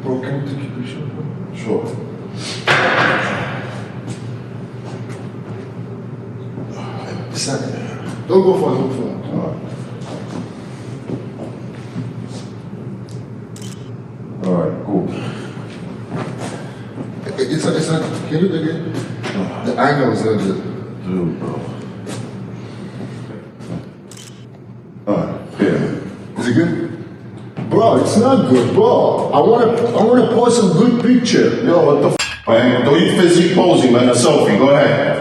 Bro, can you take your picture? Sure. Second. Don't go far, don't go far. All right, cool. It's not, can you do it again? The angle is not good. Dude, bro. All right, yeah. Is it good? Bro, it's not good, bro. I wanna post a good picture. Yo, what the f, man? Don't you physique posing, man. A selfie. Go ahead.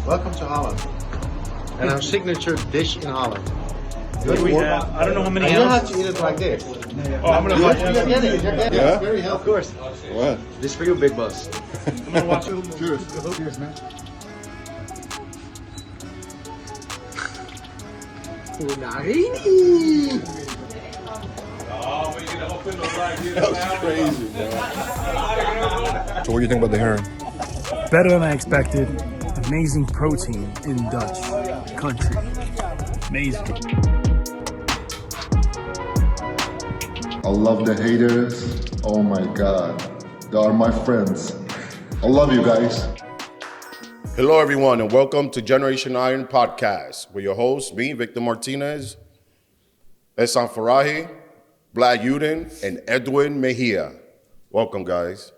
Welcome to Holland. And our signature dish in Holland. I don't know how many And you don't have ounces. to eat it like this. Oh, I'm gonna watch You're getting it. You're getting it. Yeah? It's very healthy. Of course. What? This for you, big boss. I'm gonna watch it. Cheers. Cheers, man. That's crazy, bro. So what do you think about the herring? Better than I expected. Amazing protein in Dutch country. Amazing. I love the haters. Oh my God. They are my friends. I love you guys. Hello, everyone, and welcome to Generation Iron Podcast. We're your hosts, me, Victor Martinez, Esan Farahi, Vlad Uden, and Edwin Mejia. Welcome, guys.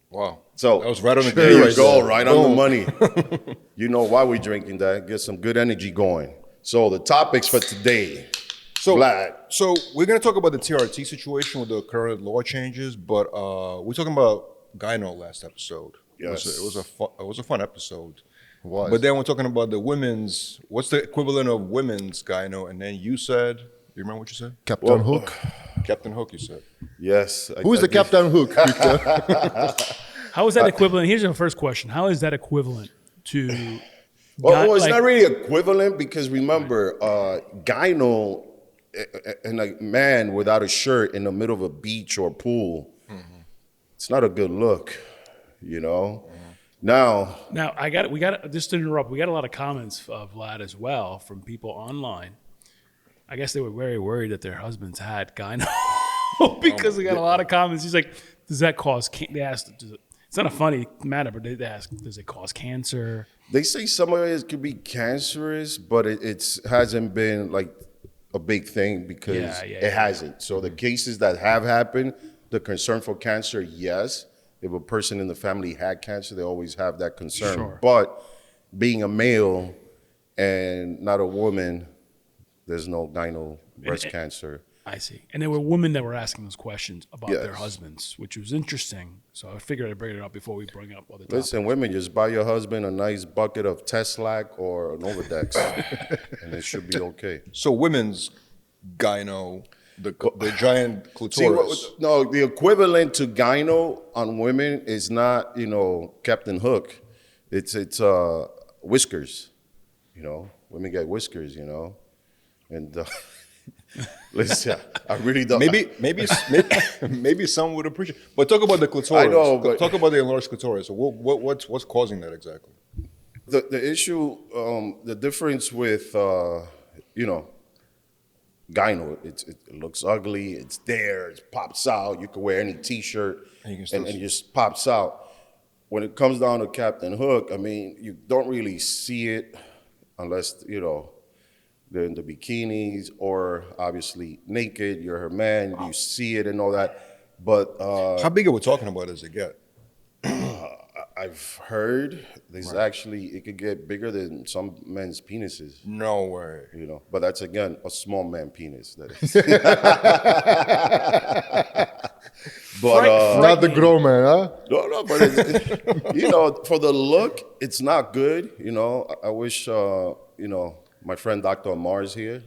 Wow. So That was right on the there day you right go, there. right on the money. You know why we're drinking that? Get some good energy going. So the topics for today, So, Vlad. so we're going to talk about the TRT situation with the current law changes, but we're talking about gyno last episode. Yes. It was a fun episode. It was. But then we're talking about the women's, what's the equivalent of women's gyno? And then you said, you remember what you said? Captain Hook. Captain Hook, you said. Yes. Who's the Captain Hook, Victor? How is that equivalent? Here's the first question. How is that equivalent to? Well, it's like- not really equivalent because remember, gyno and a man without a shirt in the middle of a beach or pool, it's not a good look, you know? Now, we got just to interrupt. We got a lot of comments of Vlad as well from people online. I guess they were very worried that their husbands had gyno because we got a lot of comments. He's like, "Does that cause?" They asked, "It's not a funny matter, but they ask, does it cause cancer?" they say some of it could be cancerous, but it hasn't been like a big thing because it hasn't. So the cases that have happened, the concern for cancer, yes. If a person in the family had cancer, they always have that concern. Sure. But being a male and not a woman, there's no gyno breast cancer. I see. And there were women that were asking those questions about their Yes. husbands, which was interesting. So I figured I'd bring it up before we bring up other topics. Listen, women, just buy your husband a nice bucket of Teslac or an Overdex, and it should be okay. So women's gyno, the giant clitoris. See, no, the equivalent to gyno on women is not, Captain Hook. It's whiskers, Women get whiskers, and listen, I really don't. Maybe some would appreciate. But talk about the clitoris. I know, but- talk about the enlarged clitoris. So what's causing that exactly? The issue, the difference with, gyno, it looks ugly, it's there, it pops out. You can wear any T-shirt And you can still and see it just pops out. When it comes down to Captain Hook, I mean, you don't really see it unless, they're in the bikinis or obviously naked, you're her man, you see it and all that. But How big are we talking about as it get? I've heard there's actually, it could get bigger than some men's penises. No way. But that's again a small man penis. That is. But Not the grown man, huh? no, but it's, for the look, it's not good. I wish my friend Dr. Amar's here.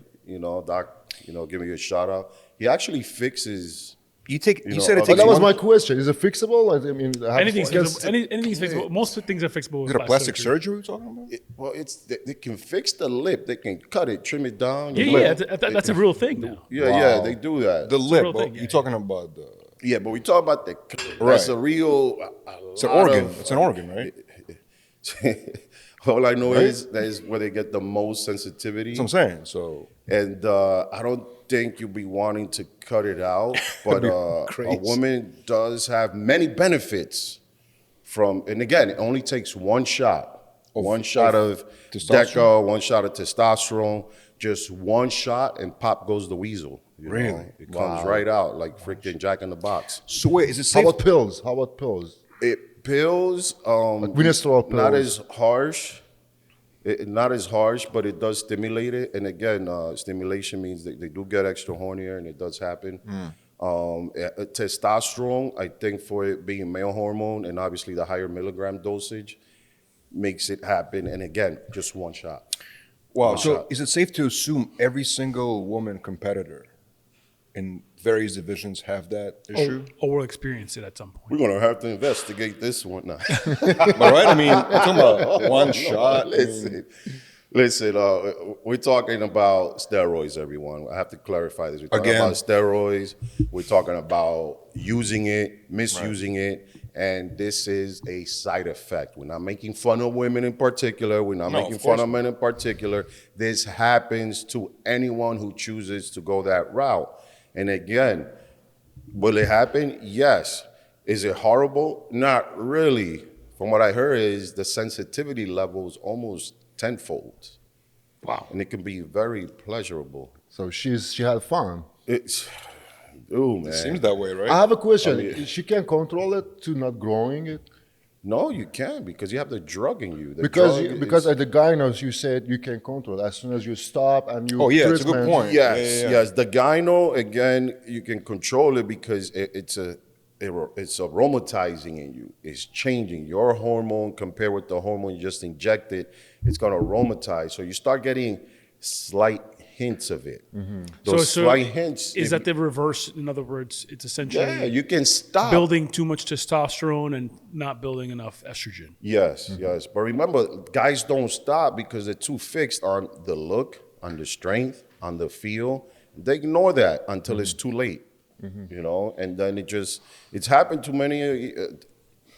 Doc, giving you a shout out. He actually fixes. You said it but takes But that was one- my question. Is it fixable? I mean, Anything's I guess- fixable. Anything's fixable. Most things are fixable. Is With it a plastic surgery we're talking about? Well, they can fix the lip. They can cut it, trim it down. the Yeah, lip. that's a real thing now. Yeah, they do that. The lip. real Well, thing, yeah, you're talking about the. Yeah, but we talk about the. Right. That's a real. It's an organ. It's an organ, right? All I know is that is where they get the most sensitivity. That's what I'm saying. So And I don't think you'll be wanting to cut it out, but a crazy. woman does have many benefits from, and again, it only takes one shot. One shot of testosterone? Deca, one shot of testosterone, just one shot, and pop goes the weasel. you know? Really? It comes right out like freaking Jack in the Box. So wait, is it How safe? about pills? How about pills? Pills, Winstrol not pills. as harsh. Not as harsh, but it does stimulate it. And again, stimulation means they do get extra hornier, and it does happen. Testosterone, I think for it being male hormone, and obviously the higher milligram dosage, makes it happen. And again, just one shot. Wow. So shot. is it safe to assume every single woman competitor in various divisions have that issue? Or will experience it at some point. We're gonna have to investigate this one now. But right? I mean, we're talking about one shot. I mean, Listen, we're talking about steroids, everyone. I have to clarify this. We're talking Again. about steroids. We're talking about using it, misusing it, and this is a side effect. We're not making fun of women in particular. We're not No, making of course fun of men in particular. This happens to anyone who chooses to go that route. And again, will it happen? Yes. Is it horrible? Not really. From what I heard is the sensitivity level is almost tenfold. wow. And it can be very pleasurable. So she had fun. It's, ooh, man. It seems that way, right? I have a question. She can control it to not growing it? No, you can't because you have the drug in you. The Because drug because is- at the gynos you said you can control it. As soon as you stop and you Oh, yeah, it's a good treatment- point. yes, Yeah. yes. The gyno, again, you can control it because it's aromatizing in you. It's changing your hormone compared with the hormone you just injected. It's going to aromatize. So you start getting slight hints of it. Those slight hints. Is if that the reverse? In other words, it's essentially yeah, you can stop. building too much testosterone and not building enough estrogen. Yes, yes. But remember, guys don't stop because they're too fixed on the look, on the strength, on the feel. They ignore that until it's too late, and then it's happened to many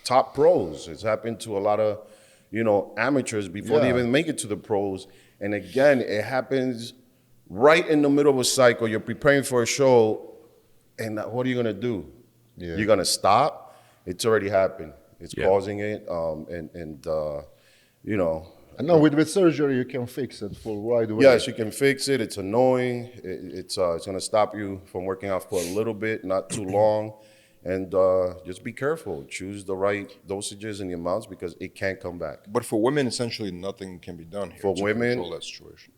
top pros. It's happened to a lot of, amateurs before they Yeah. even make it to the pros. And again, it happens right in the middle of a cycle. You're preparing for a show, and what are you going to do? Yeah. You're going to stop? It's already happened. It's Yeah. causing it, And now with surgery you can fix it for right away. yes, you can fix it. It's annoying. It's going to stop you from working out for a little bit, not too long. And just be careful. Choose the right dosages and the amounts because it can't come back. But for women, essentially, nothing can be done here For to women- control that situation.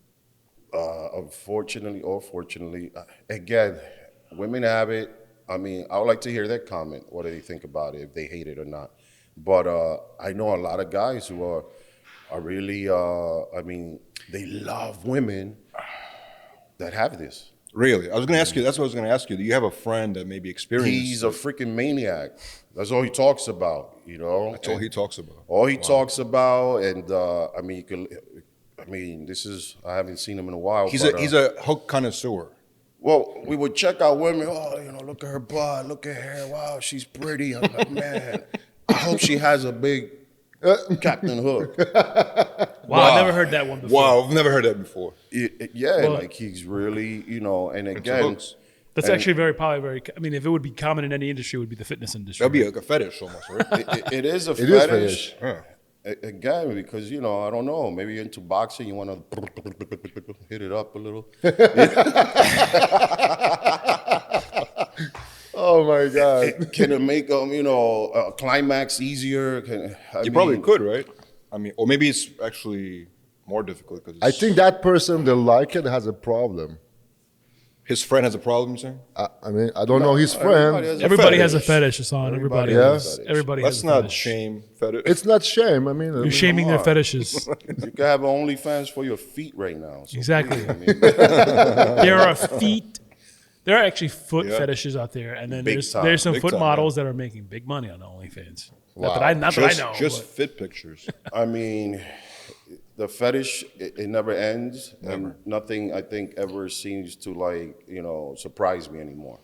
Unfortunately or fortunately, again, women have it. I mean, I would like to hear their comment. What do they think about it, if they hate it or not? But I know a lot of guys who are really, they love women that have this. Really? I was going to ask you, that's what I was going to ask you. Do you have a friend that maybe experienced He's a freaking maniac. That's all he talks about, That's all he talks about. All he talks about, and this is, I haven't seen him in a while. He's but, a hook connoisseur. Well, we would check out women. Oh, look at her butt, look at her. Wow, she's pretty. I'm like, man, I hope she has a big Captain Hook. Wow, I never heard that one before. Wow, I've never heard that before. Yeah, like he's really, and Into again, hooks. That's actually probably very. I mean, if it would be common in any industry, it would be the fitness industry. That'd be like a fetish almost, right? it is a It is fetish. fetish. Again, because, I don't know, maybe you're into boxing, you want to hit it up a little. Oh my God. Can it make them, a climax easier? You probably could, right? I mean, or maybe it's actually more difficult because I think that person that like it has a problem. His friend has a problem, you saying? I mean, I don't know his friend. Everybody has a fetish, Hassan. Everybody has has. Everybody Let's has a not fetish. shame fetish. It's not shame. I mean, You're shaming their on. fetishes. You can have OnlyFans for your feet right now. So Exactly. please, I mean, There are feet. There are actually foot Yeah. fetishes out there, and then Big there's time. there's some Big foot time, models that are making big money on OnlyFans. Wow. Not that I know. Just but- fit pictures. I mean, the fetish, it never ends. And nothing, I think, ever seems to, like, surprise me anymore.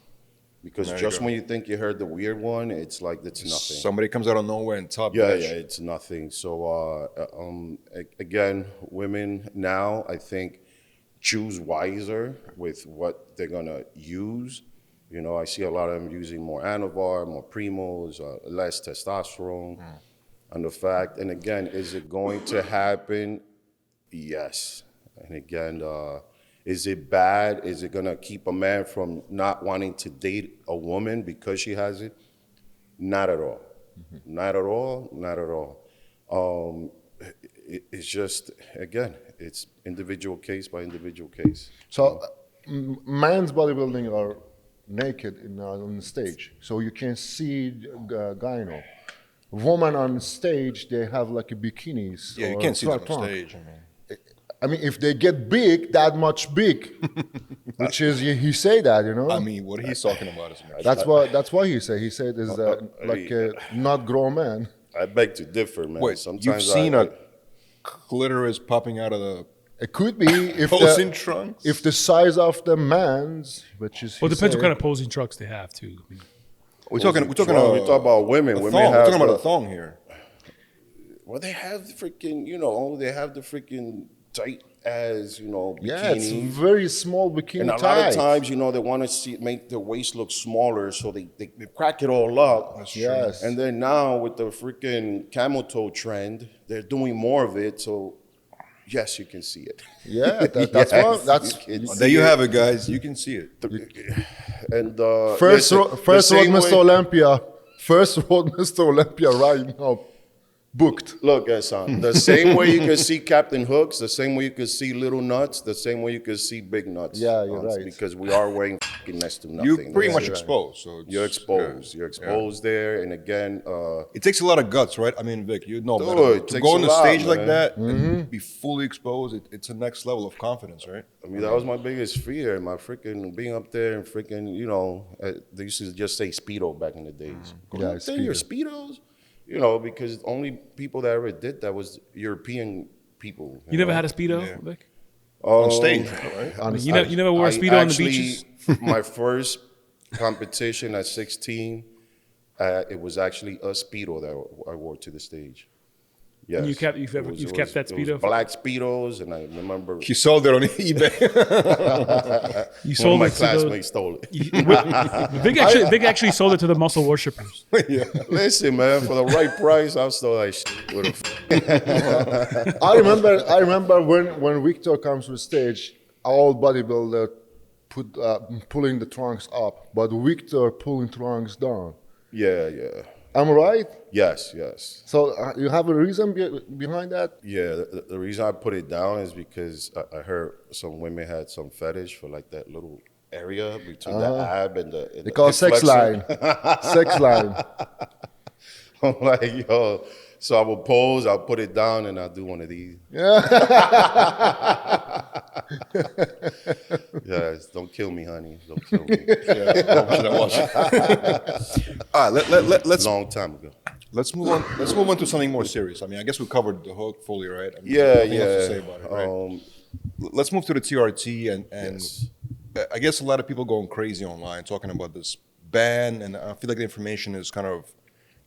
Because There you just go. when you think you heard the weird one, it's like, it's nothing. Somebody comes out of nowhere and top Yeah, bitch. yeah, it's nothing. So, again, women now, I think, choose wiser with what they're going to use. I see a lot of them using more Anavar, more Primos, less testosterone. And the fact, and again, is it going to happen? Yes. And again, is it bad? Is it going to keep a man from not wanting to date a woman because she has it? Not at all. Not at all. Not at all. It's just, again, it's individual case by individual case. So, men's bodybuilding are naked on the stage, so you can see gyno. Women on stage, they have like a bikinis. Yeah, you or can't see that on trunk. stage. I mean, if they get big, that much big, which is he say that, I mean, what he's talking about is That's what he said. He said is like a not grown man. I beg to differ, man. Wait, Sometimes you've seen a clitoris popping out of the It could be if posing trunks? if the size of the man's, which is Well, it depends he what say, kind of posing trucks they have too. I mean, We're talking we talk about women. a Women thong. We're have talking about the- a thong here. Well, they have the freaking, they have the freaking tight as, bikinis. Yeah, it's very small bikini And a tight. lot of times, they want to make their waist look smaller, so they crack it all up. That's true. Yes. And then now with the freaking camel toe trend, they're doing more of it. So yes, you can see it. Yeah, that's Yes, what that's you can see There you it. have it, guys. You can see it. And first listen, road, first the road, same Mr. way- Olympia. First road, Mr. Olympia, right now, booked. Look, Hassan, the same way you can see Captain Hooks, the same way you can see Little Nuts, the same way you can see Big Nuts. Yeah, you're right. Because we are wearing fucking next to nothing. You're pretty Yeah. much exposed. So it's, You're exposed. yeah, You're exposed there. And again, It takes a lot of guts, right? I mean, Vic, you know Dude, better. it To takes go a on the lot, stage like man. that and be fully exposed, it's a next level of confidence, right? I mean, that was my biggest fear. My freaking being up there and freaking, they used to just say Speedo back in the days. Go Yeah, up there, your Speedos? Because only people that ever did that was European people. you never had a speedo, Yeah. Vic? On stage, right? You never wore a speedo on the beaches. My first competition at 16, it was actually a Speedo that I wore to the stage. Yes. And you've kept that it was Speedo? black Speedos, and I remember He sold it on eBay. You one of sold my it to those. classmates stole it. Vic actually sold it to the muscle worshippers. Listen, man, for the right price, I'll still like shit with a I remember when Victor comes to the stage, all bodybuilder pulling the trunks up, but Victor pulling trunks down. Yeah. Am I right? Yes. So you have a reason behind that? Yeah, the reason I put it down is because I heard some women had some fetish for like that little area between the ab and the. They call it sex line. Sex line. I'm like, yo. So I will pose, I'll put it down, and I'll do one of these. Yes, don't kill me, honey. Don't kill me. All right, let's Long time ago. move on. Let's move on to something more serious. I mean, I guess we covered the hook fully, right? I mean, Yeah. nothing else to say about it, right? Let's move to the TRT and Yes. I guess a lot of people going crazy online talking about this ban, and I feel like the information is kind of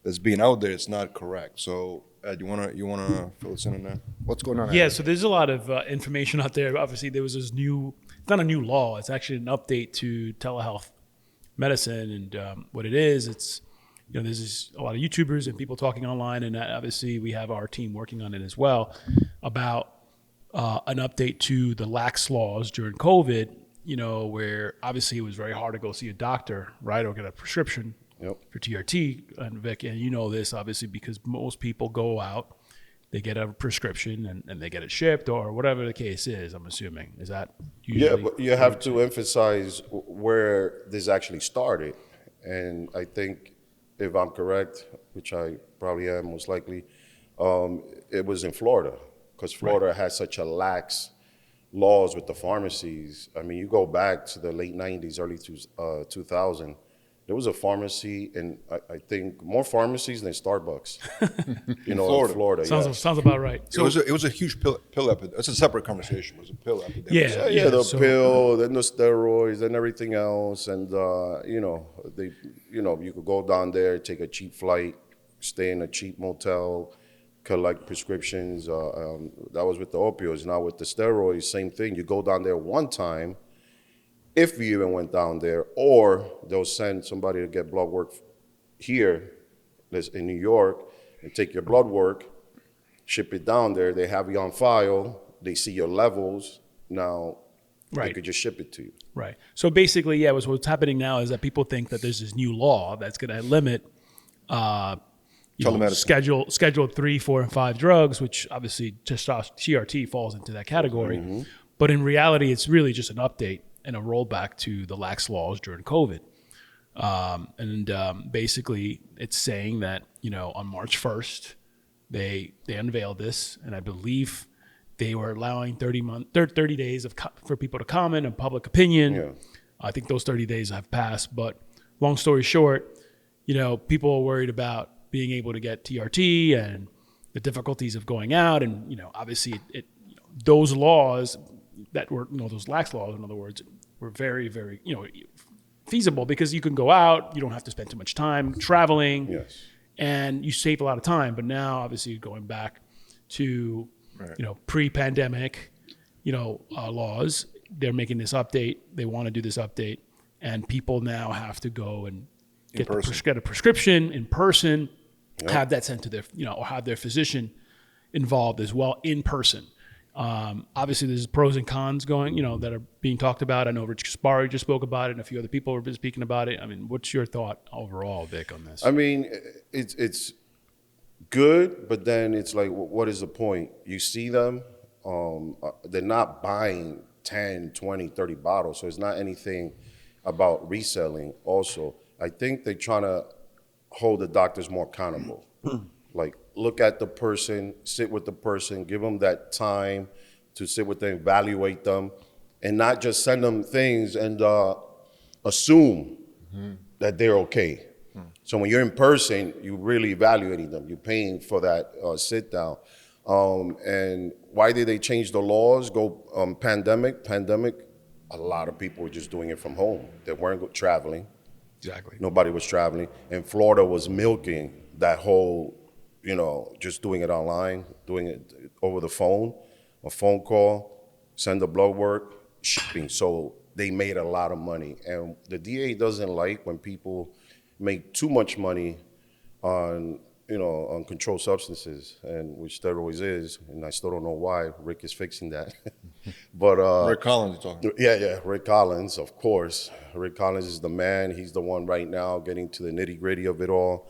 that's being out there. It's not correct. So, you wanna fill us in on that? What's going on? Yeah, so there's a lot of information out there. Obviously, there was this it's not a new law. It's actually an update to telehealth medicine. And what it is, it's, there's a lot of YouTubers and people talking online. And obviously, we have our team working on it as well about an update to the lax laws during COVID, where obviously it was very hard to go see a doctor, right, or get a prescription. Yep. For TRT, and Vic, and you know this obviously because most people go out they get a prescription and they get it shipped or whatever the case is. I'm assuming is that Yeah, usually but you have to emphasize where this actually started. And I think, if I'm correct, which I probably am most likely, it was in Florida, because Florida has such a lax laws with the pharmacies. I mean, you go back to the late 90s, early 2000, there was a pharmacy, and I think more pharmacies than Starbucks, in Florida. sounds about right. So it was a huge pill epidemic. That's a separate conversation. It was a pill epidemic. Yeah. The So- pill, then the steroids, and everything else, and you could go down there, take a cheap flight, stay in a cheap motel, collect prescriptions. That was with the opioids. Now with the steroids, same thing. You go down there one time, if you even went down there, or they'll send somebody to get blood work here in New York and take your blood work, ship it down there. They have you on file. They see your levels. Now they Right. could just ship it to you. Right. So basically, yeah, what's happening now is that people think that there's this new law that's going to limit Telemedicine. schedule 3, 4, and 5 drugs, which obviously TRT falls into that category. Mm-hmm. But in reality, it's really just an update and a rollback to the lax laws during COVID. Basically, it's saying that, on March 1st, they unveiled this, and I believe they were allowing 30 days for people to comment on public opinion. Yeah. I think those 30 days have passed. But long story short, people are worried about being able to get TRT and the difficulties of going out. And, obviously those laws that were, those lax laws, in other words, were very, very, feasible because you can go out, you don't have to spend too much time traveling. Yes. And you save a lot of time. But now, obviously, going back to, pre-pandemic, laws, they're making this update. They want to do this update. And people now have to go and get a prescription in person, have that sent to their, or have their physician involved as well in person. Obviously, there's pros and cons going, that are being talked about. I know Rich Kaspari just spoke about it, and a few other people have been speaking about it. I mean, what's your thought overall, Vic, on this? I mean, it's good, but then it's like, what is the point? You see them, they're not buying 10, 20, 30 bottles, so it's not anything about reselling. Also, I think they're trying to hold the doctors more accountable. Like, look at the person, sit with the person, give them that time to sit with them, evaluate them, and not just send them things and assume that they're okay. So when you're in person, you're really evaluating them. You're paying for that sit down. And why did they change the laws? Pandemic, a lot of people were just doing it from home. They weren't traveling. Exactly. Nobody was traveling. And Florida was milking that whole, just doing it online, doing it over the phone, a phone call, send the blood work, shipping. So they made a lot of money. And the DA doesn't like when people make too much money on controlled substances, and which steroids is, and I still don't know why. Rick is fixing that. But Rick Collins, you're talking. Yeah, Rick Collins, of course. Rick Collins is the man. He's the one right now getting to the nitty gritty of it all.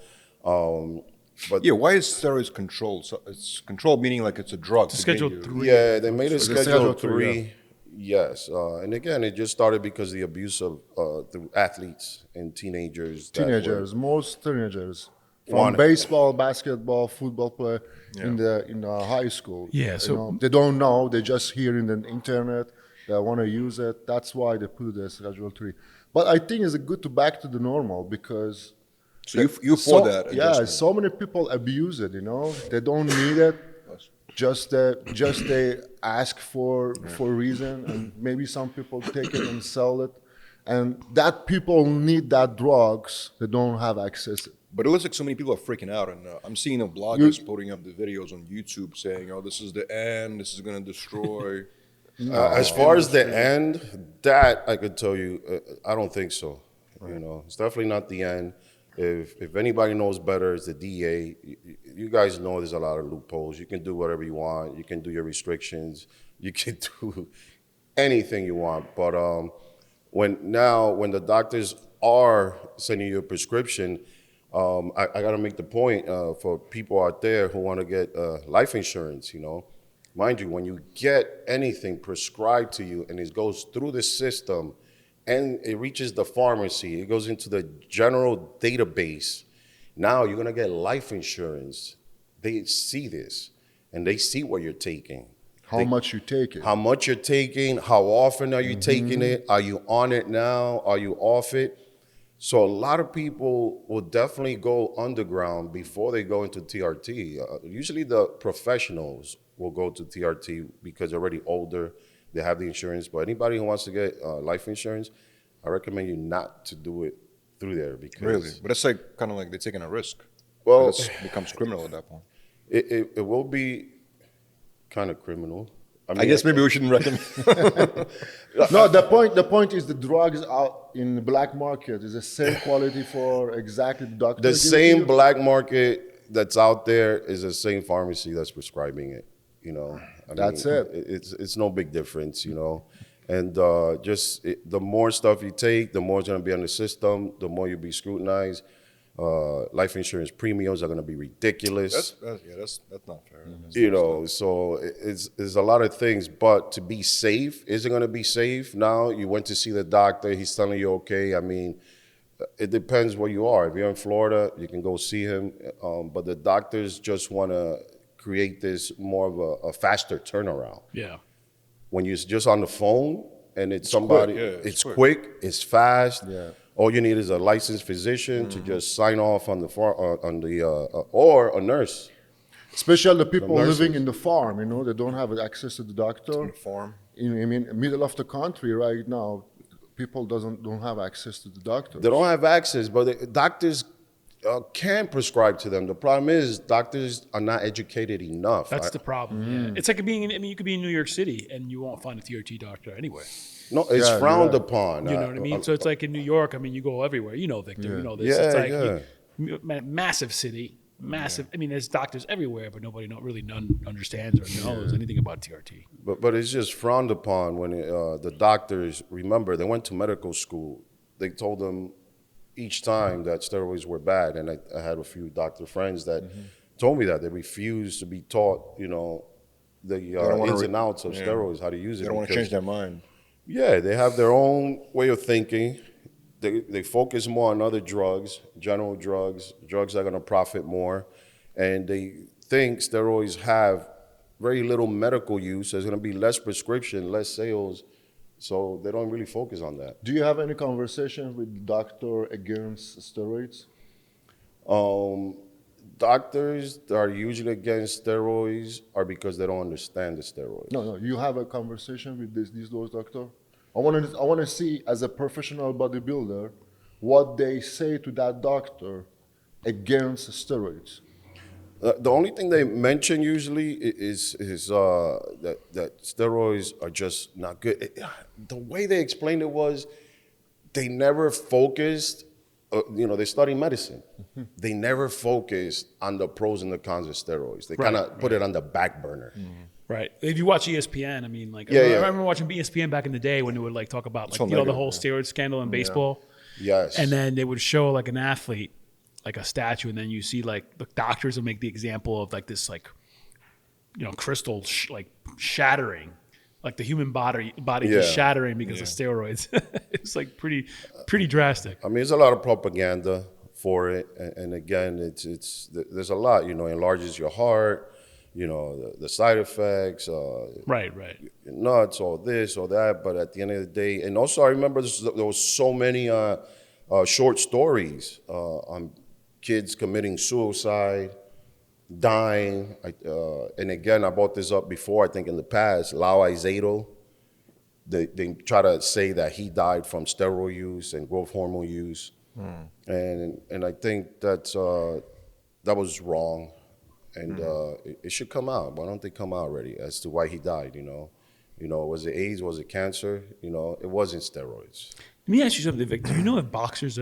But Yeah, why is steroids controlled? So it's controlled meaning like it's a drug. It's to get Schedule you- 3. yeah, they made it Schedule Schedule three, 3. Yes, and again, it just started because of the abuse of the athletes and teenagers. that were- Most teenagers, from Want it. baseball, basketball, football player in the high school. Yeah, so- they don't know. They just hear in the internet. They want to use it. That's why they put the Schedule 3. But I think it's good to back to the normal because. So you for that? Yeah, adjustment. so many people abuse it. They don't need it. Just they ask for reason, and maybe some people take it and sell it, and that people need that drugs. They don't have access. But it looks like so many people are freaking out, and I'm seeing the bloggers putting up the videos on YouTube saying, "Oh, this is the end. This is going to destroy." As far as the end, that I could tell you, I don't think so. It's definitely not the end. If anybody knows better, it's the DA. You guys know there's a lot of loopholes. You can do whatever you want. You can do your restrictions. You can do anything you want. But when the doctors are sending you a prescription, I got to make the point for people out there who want to get life insurance, you know. Mind you, when you get anything prescribed to you and it goes through the system and it reaches the pharmacy, it goes into the general database, now you're going to get life insurance. They see this and they see what you're taking. How much you take it. How much you're taking, how often are you taking it, are you on it now, are you off it? So a lot of people will definitely go underground before they go into TRT. Usually the professionals will go to TRT because they're already older, they have the insurance. But anybody who wants to get life insurance, I recommend you not to do it through there because Really? But it's like kind of like they're taking a risk. Well, It becomes criminal at that point. it will be kind of criminal. I guess maybe we shouldn't recommend. No, the point is the drugs out in the black market is the same quality for exactly the doctor. The gives same you. black market that's out there is the same pharmacy that's prescribing it. You know, That's it. It's no big difference. You know, and the more stuff you take, the more it's going to be on the system. The more you'll be scrutinized. Life insurance premiums are going to be ridiculous. That's not fair. You know, so it's a lot of things. But to be safe, is it going to be safe? Now you went to see the doctor. He's telling you okay. I mean, it depends where you are. If you're in Florida, you can go see him. But the doctors just want to create this more of a faster turnaround. Yeah. When you're just on the phone and it's somebody, quick, yeah, it's quick, it's fast. Yeah. All you need is a licensed physician to just sign off on the or a nurse. Especially the people nurses. living in the farm, you know, they don't have access to the doctor. Farm. I mean, middle of the country right now, people don't have access to the doctor. They don't have access, but the doctors can prescribe to them. The problem is doctors are not educated enough. That's the problem. Yeah. It's like being you could be in New York City and you won't find a TRT doctor anyway. No, it's Yeah, frowned yeah. upon. You know what I mean? So it's like in New York, I mean, you go everywhere. You know, Victor, you know this. Yeah, It's like yeah. massive city, massive. I mean, there's doctors everywhere, but nobody none understands or knows anything about TRT. But it's just frowned upon when the doctors, remember, they went to medical school. They told them each time that steroids were bad. And I had a few doctor friends that told me that they refused to be taught, you know, the ins and outs of steroids, how to use it. They don't want to change their mind. Yeah, they have their own way of thinking. They focus more on other drugs, general drugs that are going to profit more. And they think steroids have very little medical use. There's going to be less prescription, less sales. So they don't really focus on that. Do you have any conversation with the doctor against steroids? Doctors that are usually against steroids are because they don't understand the steroids. No, you have a conversation with those doctors? I want to see, as a professional bodybuilder, what they say to that doctor against steroids. The only thing they mention usually is that steroids are just not good. The way they explained it was they never focused. They study medicine. They never focused on the pros and the cons of steroids. They kind of put it on the back burner. Right. If you watch ESPN, I mean, like, Yeah, I yeah. remember watching ESPN back in the day when they would like talk about like, the whole steroid scandal in baseball. Yes. And then they would show like an athlete, like a statue, and then you see like the doctors would make the example of like this, like, crystal shattering, like the human body just shattering because of steroids. It's like pretty drastic. I mean, there's a lot of propaganda for it, and again, there's a lot. It enlarges your heart. The side effects. Right. Nuts, or this or that. But at the end of the day, and also I remember there was so many short stories on kids committing suicide, dying. And again, I brought this up before, I think in the past, Lau Aizedo, they try to say that he died from steroid use and growth hormone use. And I think that was wrong. And it should come out. Why don't they come out already as to why he died, Was it AIDS? Was it cancer? It wasn't steroids. Let me ask you something, Vic. Do you know if boxers,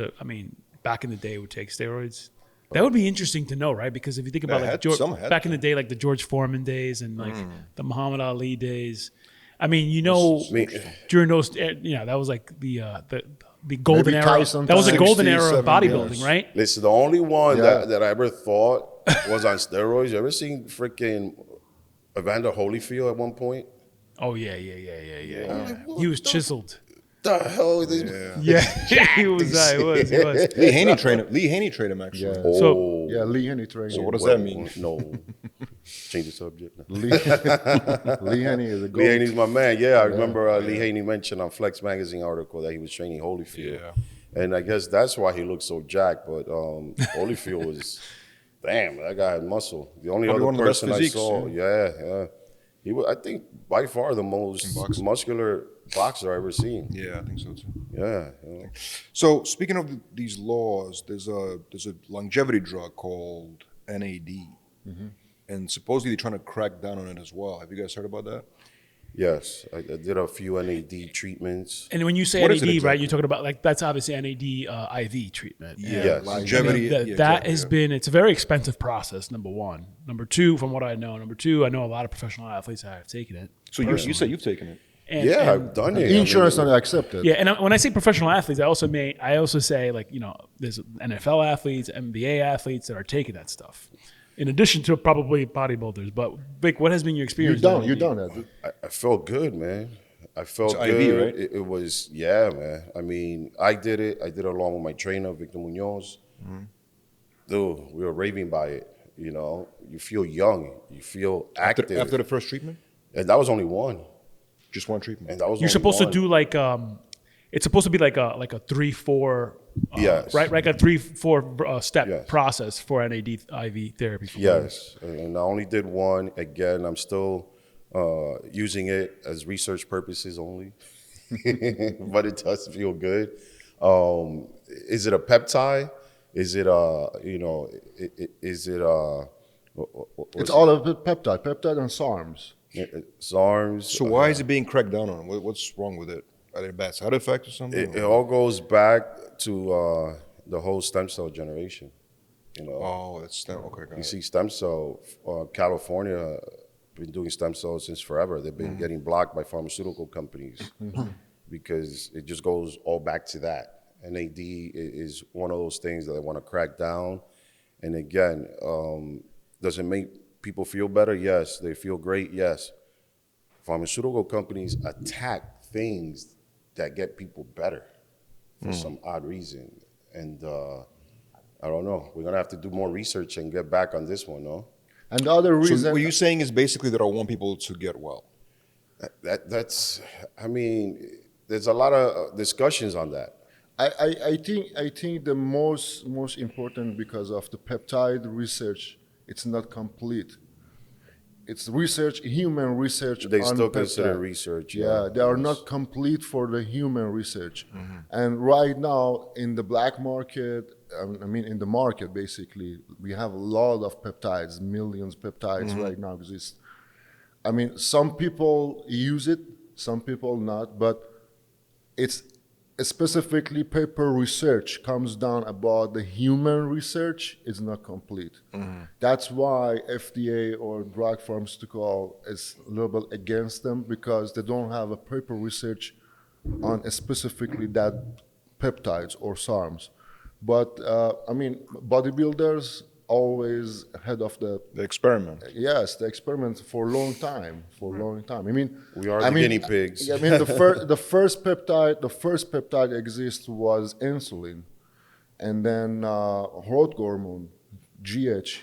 back in the day would take steroids? That would be interesting to know, right? Because if you think about back in the day, like the George Foreman days and like the Muhammad Ali days, during those, that was like the the golden Maybe era. Tyson That was a times. golden era 60s, of bodybuilding, 70s. right? Listen, the only one Yeah. that I ever thought was on steroids. You ever seen freaking Evander Holyfield at one point? Oh yeah. He was chiseled. The hell is this? Yeah, he was. He was. Lee Haney trained him actually. Yeah. Oh, Yeah, Lee Haney trained. So what does well, that mean? No, change the subject. Lee, Lee Haney is a Lee goat. Haney's my man. Yeah, I remember Lee Haney mentioned on Flex Magazine article that he was training Holyfield. Yeah. And I guess that's why he looked so jacked. But Holyfield was, damn, that guy had muscle. The only Probably other one of the best person I physiques, saw, yeah. He was, I think, by far the most muscular boxer I've ever seen. Yeah, I think so too. Yeah. So speaking of these laws, there's a longevity drug called NAD, and supposedly they're trying to crack down on it as well. Have you guys heard about that? Yes, I did a few NAD treatments. And when you say What is it NAD, right, exactly? you're talking about like that's obviously NAD IV treatment. And Yes. Longevity. that exactly, has been it's a very expensive process. Number one. Number two, from what I know. Number two, I know a lot of professional athletes that have taken it. So you said you've taken it. And, Yeah, and- I've done it. Insurance I mean, not accepted. Yeah, and when I say professional athletes, I also say like there's NFL athletes, NBA athletes that are taking that stuff, in addition to probably bodybuilders. But Vic, what has been your experience? You done that. I felt good, man. I felt It's good. IV, right? It was, yeah, man. I mean, I did it along with my trainer, Victor Munoz. Dude, we were raving by it. You feel young, you feel active. After the first treatment, And that was only one. just one treatment. And that was You're only supposed one. to do like it's supposed to be like a 3-4 Yes. right, like a 3-4 step Yes. process for NAD IV therapy. For Yes, and I only did one. Again, I'm still using it as research purposes only, but it does feel good. Is it a peptide? Is it It's all of it peptide and SARMs. SARMs? So why is it being cracked down on? What's wrong with it? Are there bad side effects or something? It all goes back to the whole stem cell generation. Oh, that's okay. Got You it. see stem cell, California been doing stem cells since forever. They've been getting blocked by pharmaceutical companies because it just goes all back to that. NAD is one of those things that they want to crack down. And again, does it make people feel better? Yes. They feel great? Yes. Pharmaceutical companies attack things that get people better for some odd reason. And I don't know. We're going to have to do more research and get back on this one, no? And the other So reason, what you're saying is basically that I want people to get well. That's, I mean, there's a lot of discussions on that. I think the most important, because of the peptide research, it's not complete. It's research, human research. They on still consider peptide. research. Yeah, they are Yes. not complete for the human research. And right now in the black market, in the market basically, we have a lot of peptides, millions peptides right now exist. Some people use it, some people not, but it's specifically paper research comes down about the human research is not complete. That's why FDA or drug pharmaceutical is a little bit against them, because they don't have a paper research on specifically that peptides or SARMs. But bodybuilders always ahead of the experiment. Yes, the experiment for a long time. We are the guinea pigs. The first peptide exists was insulin, and then growth hormone, GH,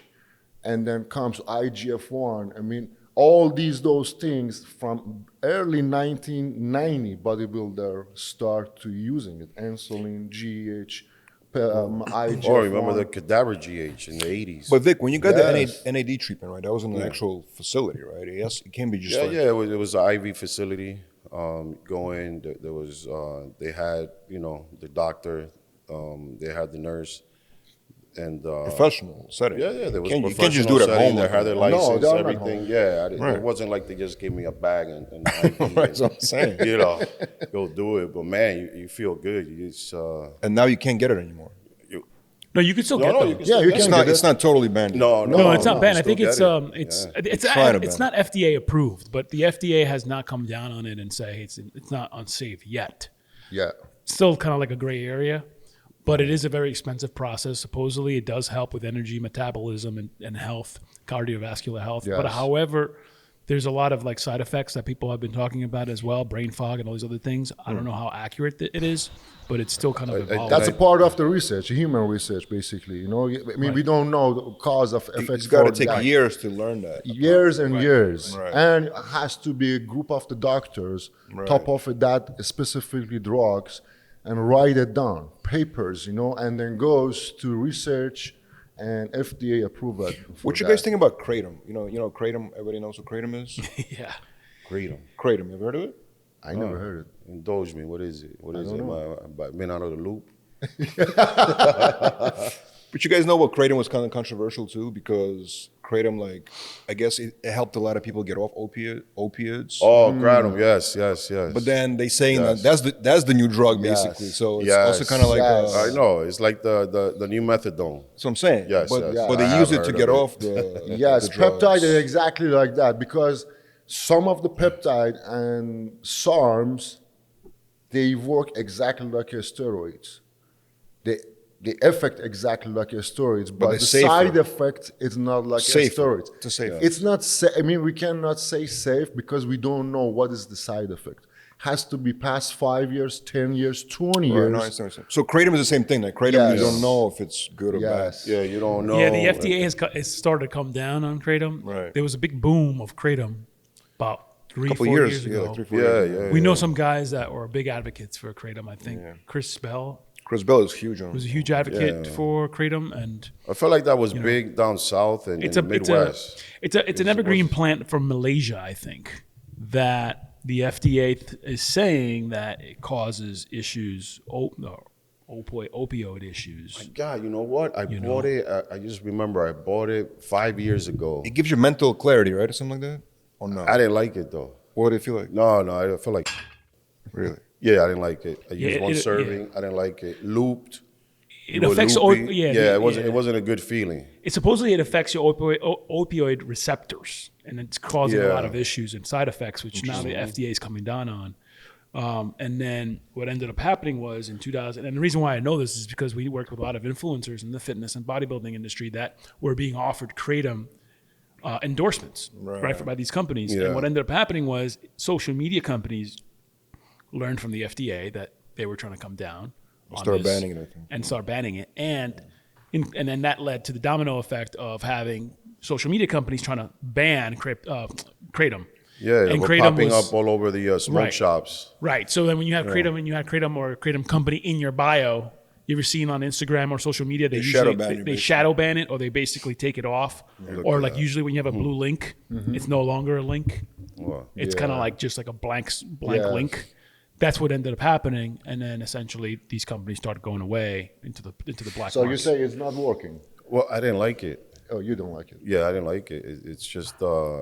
and then comes IGF-1. All those things from early 1990, bodybuilder start to using it. Insulin, GH, IGF-1. Or remember the cadaver GH in the 80s. But Vic, when you got Yes. the NAD treatment, right, that was in an actual facility, right? Yes, it can't be just Yeah, it was an IV facility. There was they had the doctor, they had the nurse, and professional setting. Yeah, there was You can't just do it at setting. home. They had their No, license, they're not everything. home. Yeah, Right. it wasn't like they just gave me a bag and IV Right, that's what I'm saying. go do it. But man, you feel good. It's And now you can't get it anymore. No, you can still get them. you It's can not. get It's not totally banned. No, it's not banned. I think it's still get it. it's trying to it's ban not FDA approved, but the FDA has not come down on it and say it's not unsafe yet. Yeah. still kind of like a gray area, but it is a very expensive process. Supposedly, it does help with energy, metabolism, and health, cardiovascular health. But Yes. however, there's a lot of like side effects that people have been talking about as well, brain fog and all these other things. I don't know how accurate it is, but it's still kind of evolving. That's a part of the research, human research, basically. You know, I mean, we don't know the cause of effect. It's got to for take that. years to learn that. Years and years, Right. and it has to be a group of the doctors top of it that specifically drugs, and write it down, papers, you know, and then goes to research and FDA approval. What you guys think about kratom? You know kratom. Everybody knows what kratom is. Yeah. Kratom. Kratom. You ever heard of it? I never heard it. Indulge me. What is it? What is it? Am I been out of the loop? But you guys know what kratom was kind of controversial too, because kratom, like, I guess it helped a lot of people get off opiates. Oh, kratom. Yes, yes, yes. But then they saying Yes. that that's the new drug basically. So it's Yes. also kind of like Yes. I know. It's like the new methadone. that's what I'm saying. Yes, but, yes. but I they have use it to heard get of it. off the Yes, the drugs. peptide is exactly like that, because some of the peptide and SARMs, they work exactly like your steroids. They affect exactly like your steroids, but they're the safer. side effect is not like your Safer. steroids. It's a safer. It's not I mean, we cannot say safe because we don't know what is the side effect. Has to be past 5 years, 10 years, 20 Right, years. no, I understand what you're saying. So kratom is the same thing. Like kratom, Yes. you don't know if it's good or Yes. Yeah, you don't know. Yeah, the FDA has started to come down on kratom. Right. There was a big boom of kratom about bad. A couple 4 years, years yeah, ago. like 3-4 Yeah, years. yeah. We know some guys that were big advocates for kratom. I think Yeah. Chris Bell Chris Bell is huge on was a it. huge advocate Yeah. for kratom, and I feel like that was big down south and in it's the a Midwest. it's an evergreen plant from Malaysia, I think, that the FDA is saying that it causes issues, opioid issues. God, you know what? I bought it. I just remember I bought it 5 years ago. It gives you mental clarity, right, or something like that? Or no? I didn't like it though. What did it feel like? No, I feel like Really? yeah, I didn't like it. I used Yeah, one it- serving. I didn't like it. Looped. It You were affects loopy. yeah, It wasn't a good feeling. It supposedly it affects your opioid receptors, and it's causing a lot Yeah. of issues and side effects, which now the FDA is coming down on. And then what ended up happening was in 2000, and the reason why I know this is because we worked with a lot of influencers in the fitness and bodybuilding industry that were being offered kratom endorsements, right, by these companies. Yeah. And what ended up happening was social media companies learned from the FDA that they were trying to come down. on Start this banning it, I think. and start banning it. And then that led to the domino effect of having social media companies trying to ban kratom. Yeah, And we're kratom popping was- up all over the smoke Right. shops. Right. So then when you have kratom and you have kratom or a kratom company in your bio, you ever seen on Instagram or social media, they shadow usually ban you, they basically. shadow ban it or they basically take it off. Or like usually when you have a blue link, it's no longer a link. Well, It's kind of like just like a blank Yeah. link. That's what ended up happening, and then essentially these companies started going away into the black So you market. say it's not working? well, I didn't like it. Oh, you don't like it? Yeah, I didn't like it. It's just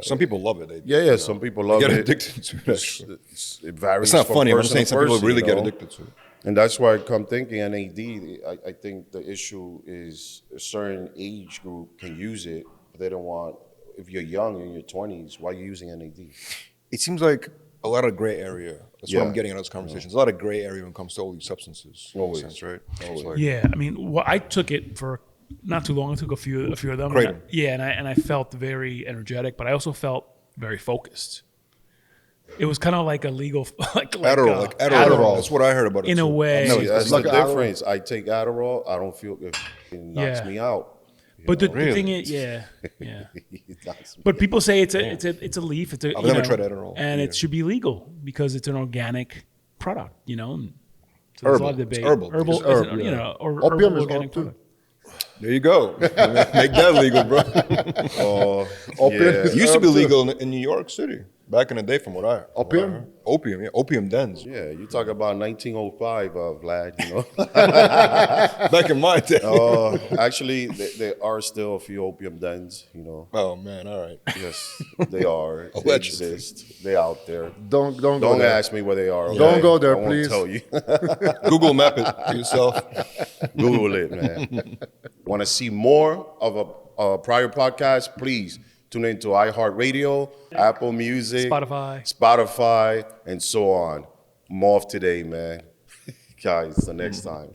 Some people love it. They, yeah. Some people love get it. addicted to it. Actually. It varies. It's not from funny. I'm person saying to some people person, really you get know? addicted to it. And that's why I come thinking NAD. I think the issue is a certain age group can use it, but they don't want. If you're young in your 20s, why are you using NAD? It seems like a lot of gray area. That's what Yeah. I'm getting in those conversations. A lot of gray area when it comes to all these substances. in a Always. sense, right? Always. It's like- Yeah, I mean, I took it for not too long. I took a few of them. Kratom. And I felt very energetic, but I also felt very focused. It was kind of like a legal, Adderall, like Adderall. Adderall. That's what I heard about it. In a too. way. No, See, that's like the Adderall. difference. I take Adderall. I don't feel it knocks Yeah. me out. But the Really? thing is, yeah. It knocks me But people say it's a leaf. It's a I've you never know, tried Adderall and either. it should be legal because it's an organic product. You know, and so there's a lot of Herbal. It's debate. herbal. Herbal, It's herb, is it, you yeah. know, or Opium herbal is organic herb too. product. There you go. Make that legal, bro. Oh, Opium yeah. is It used to be herb too. legal in New York City back in the day, from what I heard. Opium? Opium, yeah. Opium dens. Yeah, you talk about 1905, Vlad, you know. Back in my day. Actually, there are still a few opium dens, you know. Oh, man, all right. Yes, they are. They Allegedly. exist. They're out there. Don't go Don't there. ask me where they are. Don't okay? go there, I won't please. tell you. Google map it for yourself. Google it, man. Want to see more of a prior podcast? Please tune into iHeartRadio, Apple Music, Spotify. Spotify, and so on. I'm off today, man. guys the next time.